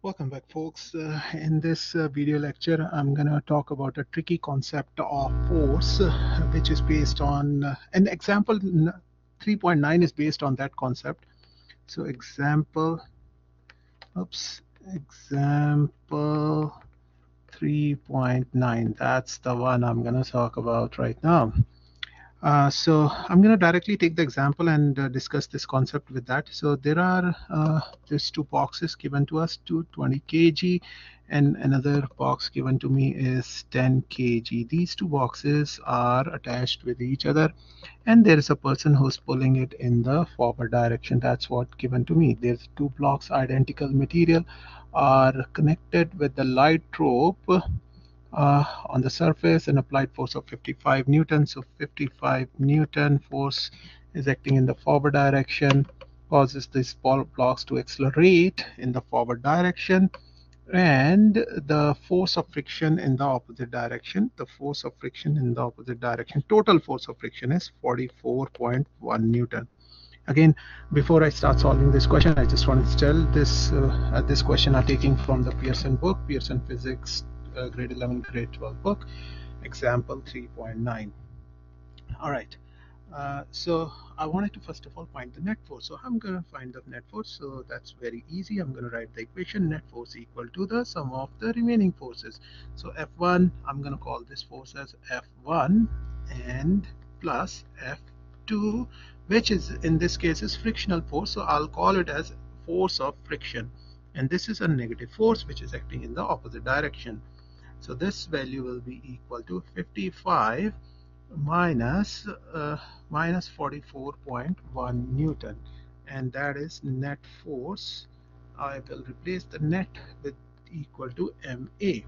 Welcome back, folks. In this video lecture, I'm going to talk about a tricky concept of force, which is based on an example 3.9 is based on that concept. So example 3.9, that's the one I'm going to talk about right now. So I'm going to directly take the example and discuss this concept with that. So there are these two boxes given to us, 20 kg, and another box given to me is 10 kg. These two boxes are attached with each other, and there is a person who's pulling it in the forward direction. That's what given to me. There's two blocks, identical material, are connected with the light rope on the surface, an applied force of 55 newton. So 55 newton force is acting in the forward direction, causes these blocks to accelerate in the forward direction, and the force of friction in the opposite direction. The force of friction in the opposite direction, total force of friction, is 44.1 newton. Again, before I start solving this question, I just want to tell this question are taken from the Pearson book, Pearson Physics grade 11, grade 12 book, example 3.9. All right. So I wanted to first of all find the net force. So I'm going to find the net force. So that's very easy. I'm going to write the equation net force equal to the sum of the remaining forces. So F1, I'm going to call this force as F1 and plus F2, which is in this case is frictional force. So I'll call it as force of friction. And this is a negative force which is acting in the opposite direction. So this value will be equal to 55 minus 44.1 newton, and that is net force. I will replace the net with equal to ma.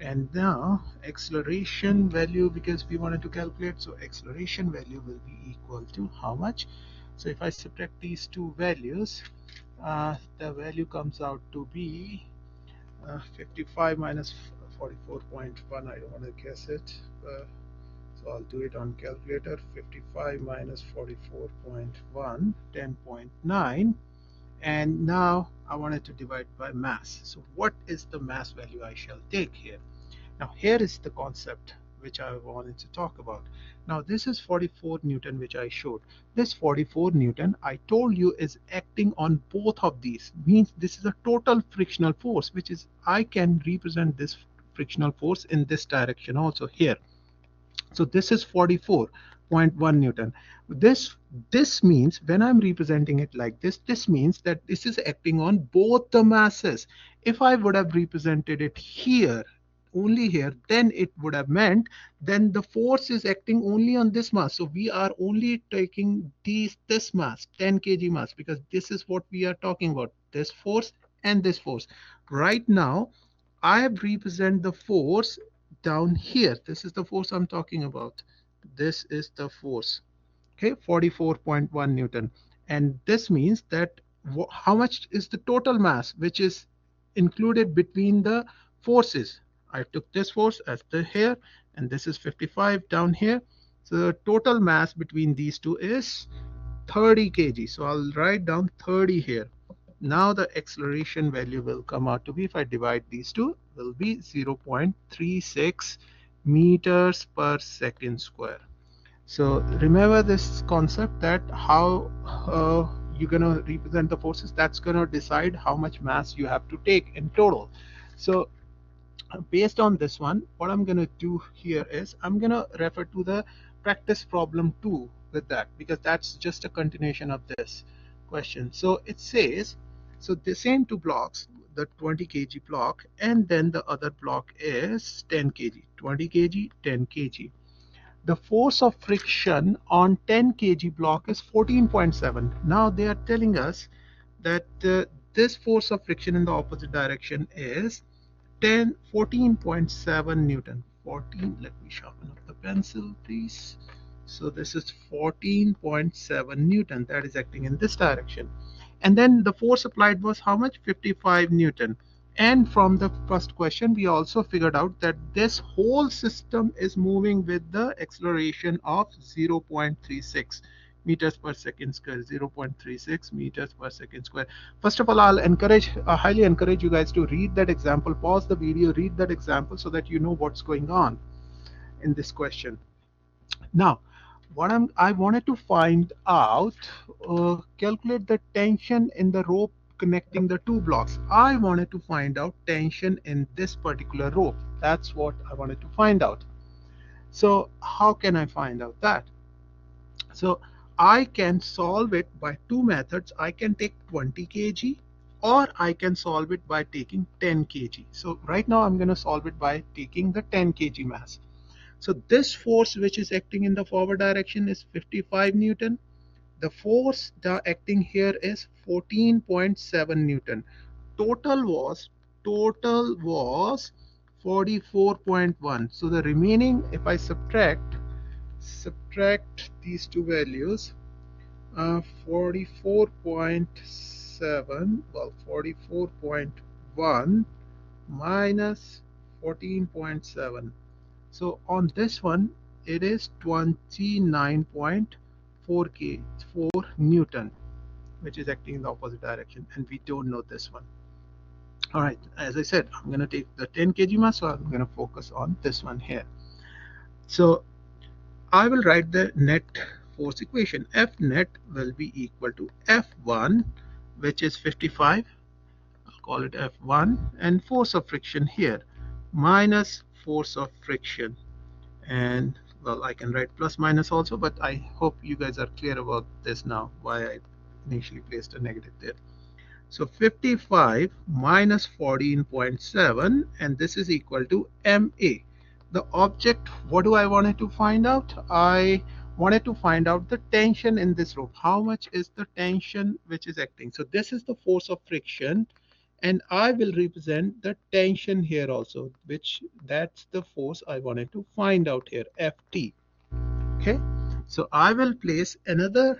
And now acceleration value, because we wanted to calculate, so acceleration value will be equal to how much? So if I subtract these two values, the value comes out to be 55 minus 44.1. I don't want to guess it, so I'll do it on calculator. 55 minus 44.1, 10.9. And now I wanted to divide by mass. So what is the mass value I shall take here? Now here is the concept which I wanted to talk about. Now this is 44 newton which I showed. This 44 newton I told you is acting on both of these, means this is a total frictional force, which is I can represent this frictional force in this direction also here. So this is 44.1 newton. This means when I'm representing it like this means that this is acting on both the masses. If I would have represented it here, only here, then it would have meant then the force is acting only on this mass. So we are only taking this mass, 10 kg mass, because this is what we are talking about, this force and this force. Right now I have represent the force down here. This is the force I'm talking about. This is the force, okay, 44.1 newton. And this means that how much is the total mass which is included between the forces. I took this force as the here, and this is 55 down here. So the total mass between these two is 30 kg. So I'll write down 30 here. Now the acceleration value will come out to be, if I divide these two, will be 0.36 meters per second square. So remember this concept that how you're going to represent the forces, that's going to decide how much mass you have to take in total. So based on this one, what I'm going to do here is I'm going to refer to the practice problem 2 with that, because that's just a continuation of this question. So it says, so the same two blocks, the 20 kg block, and then the other block is 10 kg, 20 kg, 10 kg. The force of friction on 10 kg block is 14.7. Now they are telling us that this force of friction in the opposite direction is 14.7 newton. 14, let me sharpen up the pencil please. So this is 14.7 newton that is acting in this direction. And then the force applied was how much? 55 newton. And from the first question we also figured out that this whole system is moving with the acceleration of 0.36 meters per second square, 0.36 meters per second square. First of all, I'll highly encourage you guys to read that example, pause the video, read that example so that you know what's going on in this question. Now, I wanted to find out, calculate the tension in the rope connecting the two blocks. I wanted to find out tension in this particular rope. That's what I wanted to find out. So how can I find out that? So I can solve it by two methods. I can take 20 kg or I can solve it by taking 10 kg. So right now I'm going to solve it by taking the 10 kg mass. So this force which is acting in the forward direction is 55 Newton. The force acting here is 14.7 Newton. Total was 44.1. So the remaining, if I subtract these two values, 44.7, well, 44.1 minus 14.7. So on this one, it is 29.4 Newton, which is acting in the opposite direction, and we don't know this one. All right, as I said, I'm going to take the 10 kg mass, so I'm going to focus on this one here. So I will write the net force equation. F net will be equal to F1, which is 55. I'll call it F1, and force of friction here minus force of friction. And well, I can write plus minus also, but I hope you guys are clear about this now, why I initially placed a negative there. So 55 minus 14.7, and this is equal to MA. The object, what do I wanted to find out? I wanted to find out the tension in this rope. How much is the tension which is acting? So this is the force of friction, and I will represent the tension here also, that's the force I wanted to find out here, Ft. Okay, so I will place another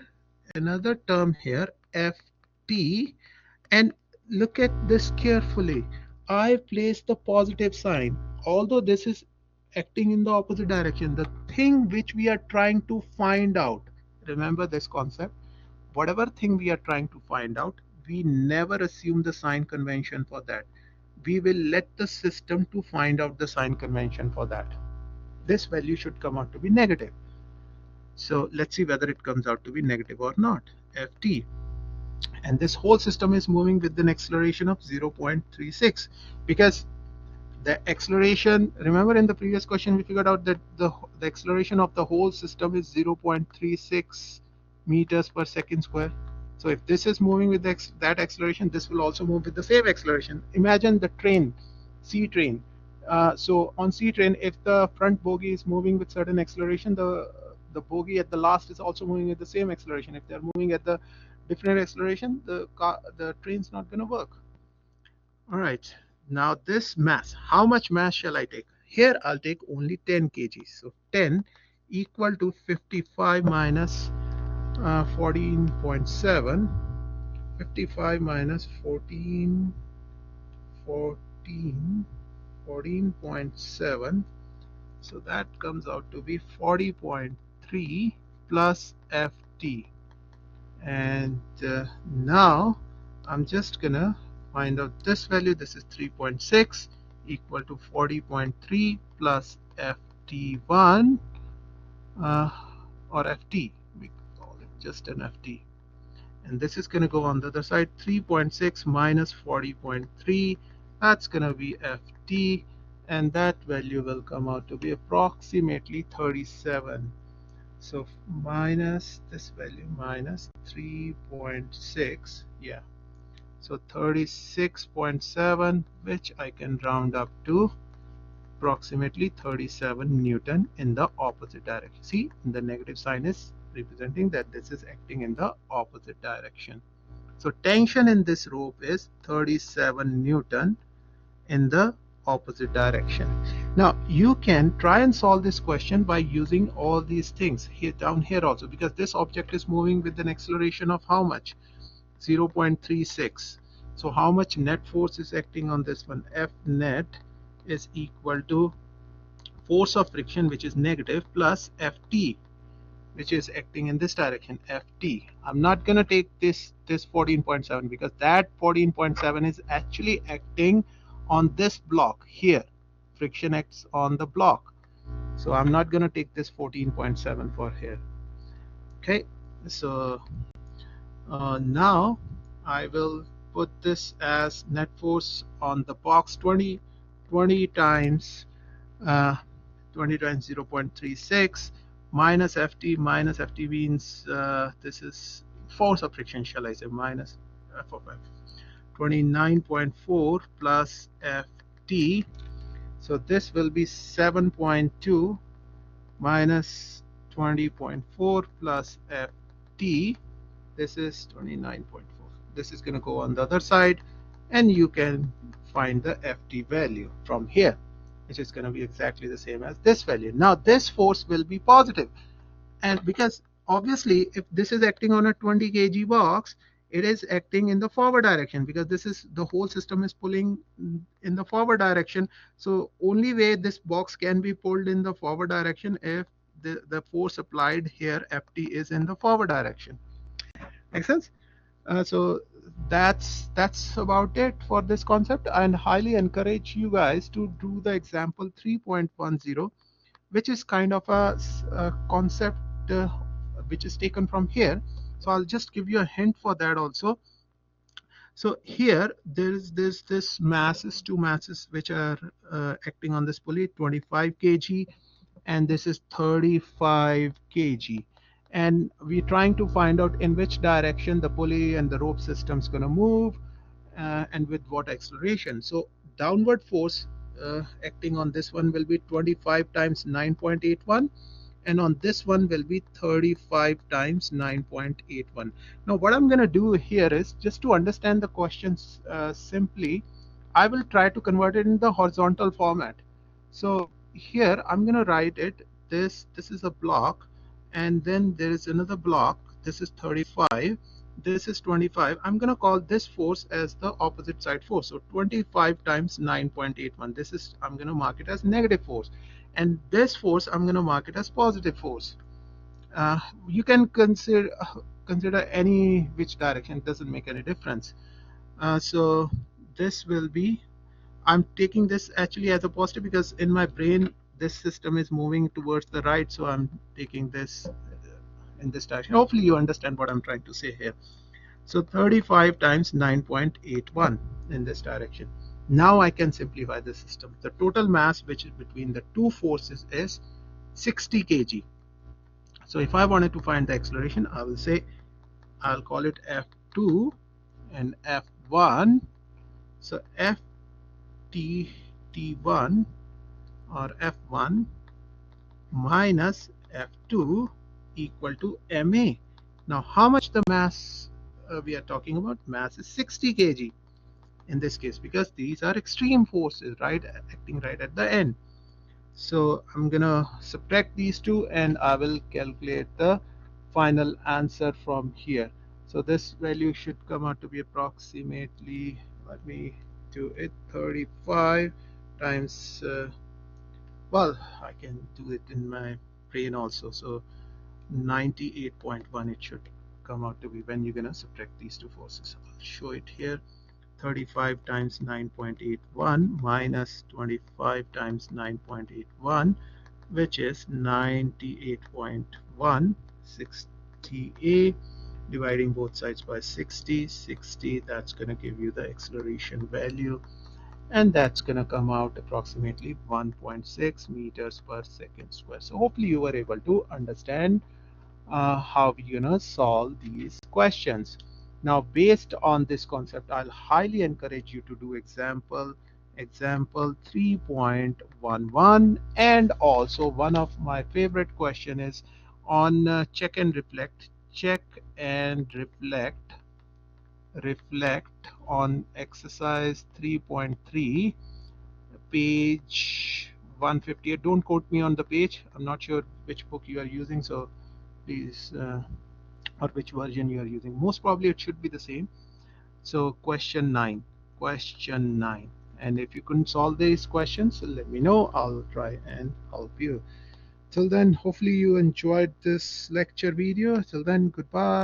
term here, Ft, and look at this carefully. I place the positive sign, although this is acting in the opposite direction. The thing which we are trying to find out, remember this concept, whatever thing we are trying to find out, we never assume the sign convention for that. We will let the system to find out the sign convention for that. This value should come out to be negative. So let's see whether it comes out to be negative or not, Ft. And this whole system is moving with an acceleration of 0.36, because the acceleration, remember in the previous question we figured out that the acceleration of the whole system is 0.36 meters per second square. So if this is moving with that acceleration, this will also move with the same acceleration. Imagine the train, C train. So on C train, if the front bogie is moving with certain acceleration, the bogie at the last is also moving at the same acceleration. If they're moving at the different acceleration, the train's not going to work. All right, now this mass, how much mass shall I take? Here I'll take only 10 kg. So 10 equal to 55 minus 14.7. 55 minus 14.7. So that comes out to be 40.3 plus Ft. And now I'm just gonna find out this value. This is 3.6 equal to 40.3 plus Ft1, or Ft, we call it just an Ft. And this is going to go on the other side. 3.6 minus 40.3, that's going to be Ft, and that value will come out to be approximately 37. So minus this value, minus 3.6, yeah, so 36.7, which I can round up to approximately 37 Newton in the opposite direction. See, the negative sign is representing that this is acting in the opposite direction. So tension in this rope is 37 Newton in the opposite direction. Now you can try and solve this question by using all these things here, down here also, because this object is moving with an acceleration of how much? 0.36. So how much net force is acting on this one? F net is equal to force of friction, which is negative, plus Ft. which is acting in this direction, Ft. I'm not going to take this 14.7 because that 14.7 is actually acting on this block here. Friction acts on the block. So I'm not going to take this 14.7 for here. Okay, so now I will put this as net force on the box 20 times 20 times 0.36 minus Ft means this is force of friction, shall I say, minus F of F. 29.4 plus Ft, so this will be 7.2 minus 20.4 plus Ft, this is 29.4. This is going to go on the other side, and you can find the Ft value from here, which is going to be exactly the same as this value. Now this force will be positive, and because obviously if this is acting on a 20 kg box, it is acting in the forward direction because this is the whole system is pulling in the forward direction. So only way this box can be pulled in the forward direction if the force applied here, Ft, is in the forward direction. Make sense? So that's about it for this concept, and highly encourage you guys to do the example 3.10, which is kind of a concept which is taken from here. So I'll just give you a hint for that also. So here there is this masses, two masses which are acting on this pulley, 25 kg, and this is 35 kg, and we're trying to find out in which direction the pulley and the rope system is going to move, and with what acceleration. So downward force acting on this one will be 25 times 9.81, and on this one will be 35 times 9.81. Now what I'm going to do here is, just to understand the questions simply, I will try to convert it in the horizontal format. So here I'm going to write it, this is a block, and then there is another block, this is 35, this is 25. I'm going to call this force as the opposite side force. So 25 times 9.81, this is, I'm going to mark it as negative force, and this force I'm going to mark it as positive force. You can consider any which direction, it doesn't make any difference. So this will be, I'm taking this actually as a positive because in my brain this system is moving towards the right, so I'm taking this in this direction. Hopefully you understand what I'm trying to say here. So 35 times 9.81 in this direction. Now I can simplify the system. The total mass which is between the two forces is 60 kg. So if I wanted to find the acceleration, I will say, I'll call it F2 and F1. So T1 or F1 minus F2 equal to ma. Now how much the mass we are talking about? Mass is 60 kg in this case, because these are extreme forces, right, acting right at the end. So I'm gonna subtract these two and I will calculate the final answer from here. So this value should come out to be approximately, let me do it, 35 times well, I can do it in my brain also. So 98.1 it should come out to be when you're gonna subtract these two forces. I'll show it here. 35 times 9.81 minus 25 times 9.81, which is 98.1, 60A, dividing both sides by 60, that's going to give you the acceleration value, and that's going to come out approximately 1.6 meters per second square. So hopefully you were able to understand how we're going to solve these questions. Now based on this concept, I'll highly encourage you to do example 3.11, and also one of my favorite question is on check and reflect on exercise 3.3, page 158. Don't quote me on the page, I'm not sure which book you are using, so please or which version you are using. Most probably it should be the same. So question 9, and if you couldn't solve these questions, let me know, I'll try and help you. till then, hopefully you enjoyed this lecture video. Till then, goodbye.